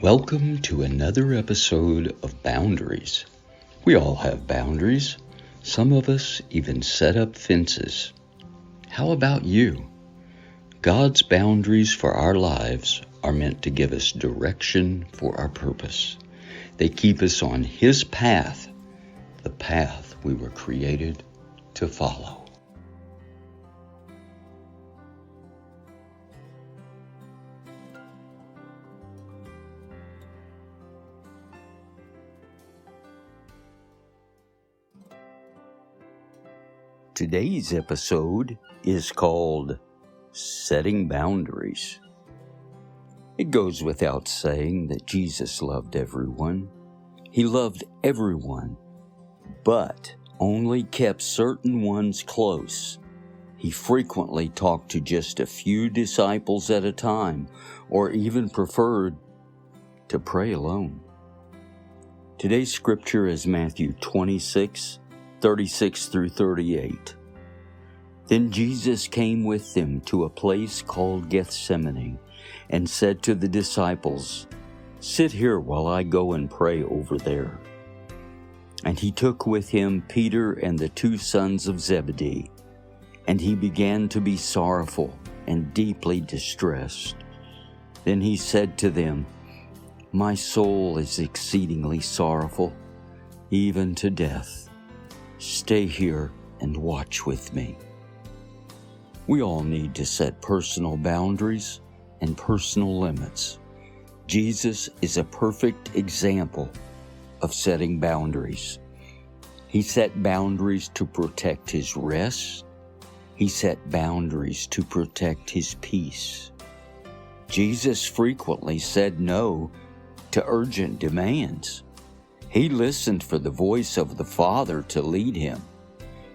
Welcome to another episode of Boundaries. We all have boundaries. Some of us even set up fences. How about you? God's boundaries for our lives are meant to give us direction for our purpose. They keep us on His path, the path we were created to follow. Today's episode is called Setting Boundaries. It goes without saying that Jesus loved everyone. He loved everyone, but only kept certain ones close. He frequently talked to just a few disciples at a time, or even preferred to pray alone. Today's scripture is Matthew 26:36 through 38. Then Jesus came with them to a place called Gethsemane and said to the disciples, "Sit here while I go and pray over there." And he took with him Peter and the two sons of Zebedee, and he began to be sorrowful and deeply distressed. Then he said to them, "My soul is exceedingly sorrowful, even to death. Stay here and watch with me." We all need to set personal boundaries and personal limits. Jesus is a perfect example of setting boundaries. He set boundaries to protect his rest. He set boundaries to protect his peace. Jesus frequently said no to urgent demands. He listened for the voice of the Father to lead him.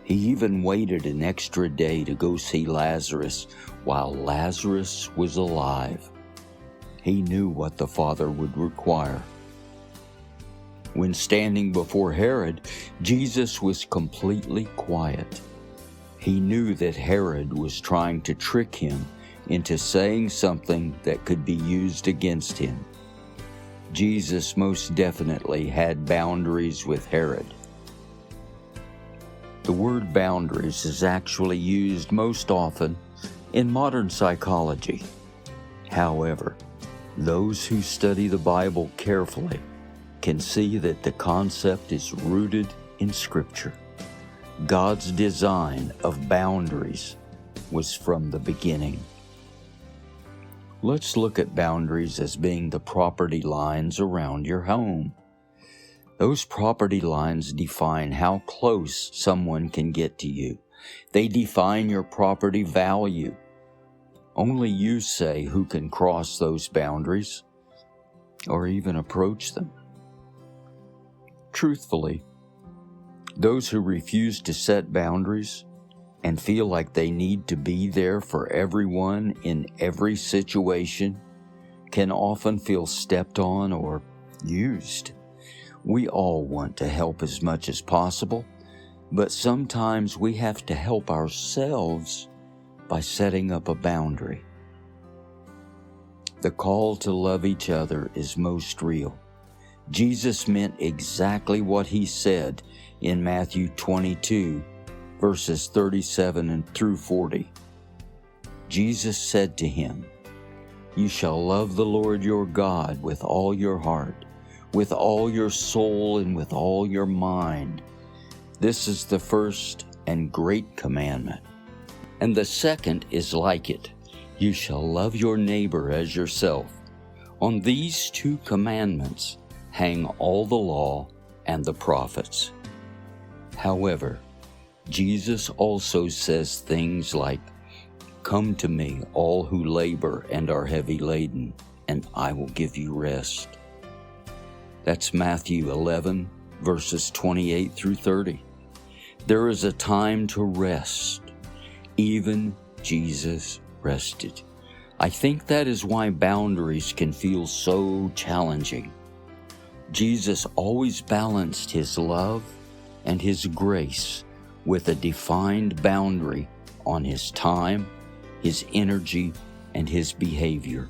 He even waited an extra day to go see Lazarus while Lazarus was alive. He knew what the Father would require. When standing before Herod, Jesus was completely quiet. He knew that Herod was trying to trick him into saying something that could be used against him. Jesus most definitely had boundaries with Herod. The word boundaries is actually used most often in modern psychology. However, those who study the Bible carefully can see that the concept is rooted in Scripture. God's design of boundaries was from the beginning. Let's look at boundaries as being the property lines around your home. Those property lines define how close someone can get to you. They define your property value. Only you say who can cross those boundaries or even approach them. Truthfully, those who refuse to set boundaries and feel like they need to be there for everyone in every situation can often feel stepped on or used. We all want to help as much as possible, but sometimes we have to help ourselves by setting up a boundary. The call to love each other is most real. Jesus meant exactly what he said in Matthew 22, verses 37 and through 40. Jesus said to him, "You shall love the Lord your God with all your heart, with all your soul, and with all your mind. This is the first and great commandment. And the second is like it. You shall love your neighbor as yourself. On these two commandments hang all the law and the prophets." However, Jesus also says things like, "Come to me, all who labor and are heavy laden, and I will give you rest." That's Matthew 11, verses 28 through 30. There is a time to rest. Even Jesus rested. I think that is why boundaries can feel so challenging. Jesus always balanced his love and his grace with a defined boundary on his time, his energy, and his behavior.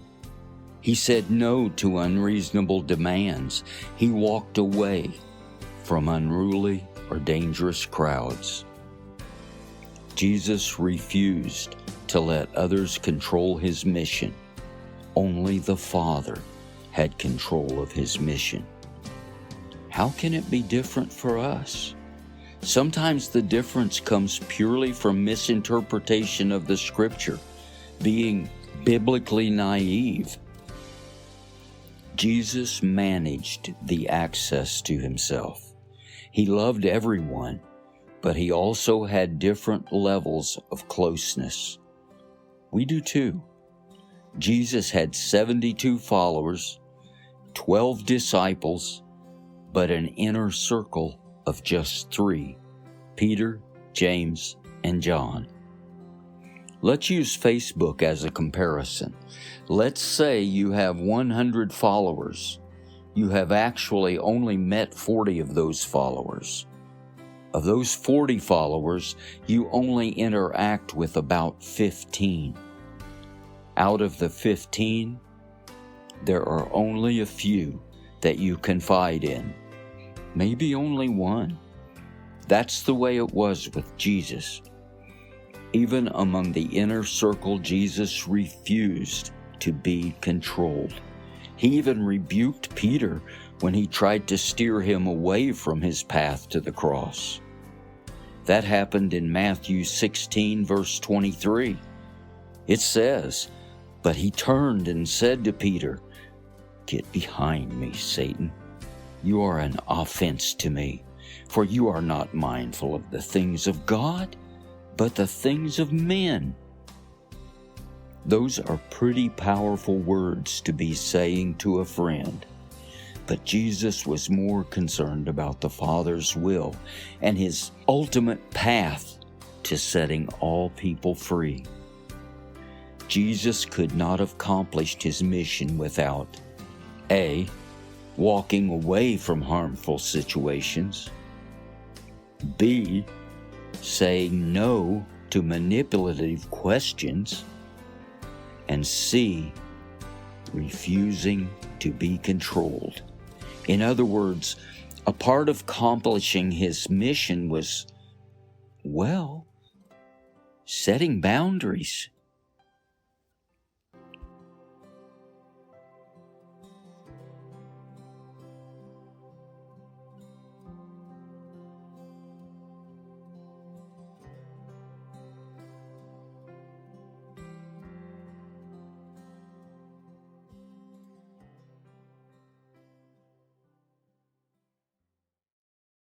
He said no to unreasonable demands. He walked away from unruly or dangerous crowds. Jesus refused to let others control his mission. Only the Father had control of his mission. How can it be different for us? Sometimes the difference comes purely from misinterpretation of the Scripture, being biblically naive. Jesus managed the access to himself. He loved everyone, but he also had different levels of closeness. We do too. Jesus had 72 followers, 12 disciples, but an inner circle of just 3, Peter, James, and John. Let's use Facebook as a comparison. Let's say you have 100 followers. You have actually only met 40 of those followers. Of those 40 followers, you only interact with about 15. Out of the 15, there are only a few that you confide in. Maybe only one. That's the way it was with Jesus. Even among the inner circle, Jesus refused to be controlled. He even rebuked Peter when he tried to steer him away from his path to the cross. That happened in Matthew 16, verse 23. It says, "But he turned and said to Peter, 'Get behind me, Satan. You are an offense to me, for you are not mindful of the things of God, but the things of men.'" Those are pretty powerful words to be saying to a friend. But Jesus was more concerned about the Father's will and his ultimate path to setting all people free. Jesus could not have accomplished his mission without A, walking away from harmful situations, B, saying no to manipulative questions, and C, refusing to be controlled. In other words, a part of accomplishing his mission was, setting boundaries.